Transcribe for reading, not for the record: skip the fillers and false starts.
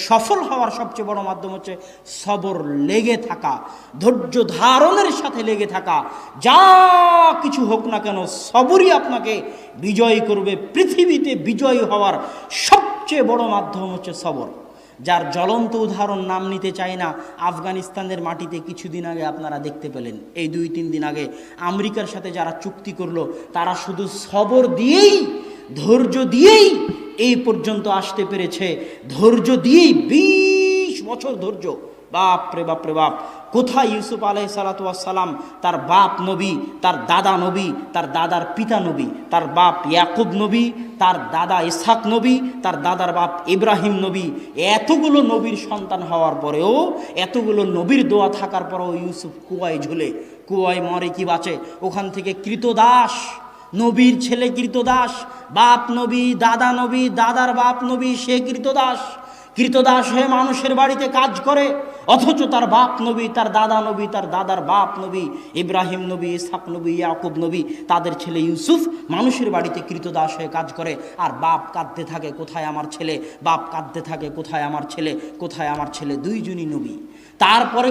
সফল হওয়ার সবচেয়ে বড় মাধ্যম হচ্ছে সবর, লেগে থাকা, ধৈর্য ধারণের সাথে লেগে থাকা। যা কিছু হোক না কেন সবরই আপনাকে বিজয়ী করবে। পৃথিবীতে বিজয়ী হওয়ার সবচেয়ে বড় মাধ্যম হচ্ছে সবর, যার জ্বলন্ত উদাহরণ নাম নিতে চাই না। আফগানিস্তানের মাটিতে কিছুদিন আগে আপনারা দেখতে পেলেন, এই 2-3 দিন আগে আমেরিকার সাথে যারা চুক্তি করলো, তারা শুধু সবর দিয়েই, ধৈর্য দিয়েই এই পর্যন্ত আসতে পেরেছে। ধৈর্য দিয়েই 20 বছর ধৈর্য। বাপরে বাপরে বাপ! কোথায় ইউসুফ আলাইহিসসালাম, তার বাপ নবী, তার দাদা নবী, তার দাদার পিতা নবী, তার বাপ ইয়াকুব নবী, তার দাদা ইসহাক নবী, তার দাদার বাপ ইব্রাহিম নবী। এতগুলো নবীর সন্তান হওয়ার পরেও, এতগুলো নবীর দোয়া থাকার পরেও ইউসুফ কুয়ায় ঝুলে, কুয়ায় মরে কি বাঁচে, ওখান থেকে কৃতদাস, নবীর ছেলে কৃতদাস, বাপ নবী, দাদা নবী, দাদার বাপ নবী, সে কৃতদাস। কৃতদাস হয়ে মানুষের বাড়িতে কাজ করে, অথচ তার বাপ নবী, তার দাদা নবী, তার দাদার বাপ নবী ইব্রাহিম নবী, ইসহাক নবী, ইয়াকুব নবী, তাদের ছেলে ইউসুফ মানুষের বাড়িতে কৃতদাস হয়ে কাজ করে। আর বাপ কাঁদতে থাকে, কোথায় আমার ছেলে? বাপ কাঁদতে থাকে, কোথায় আমার ছেলে, কোথায় আমার ছেলে? দুইজনই নবী। তারপরে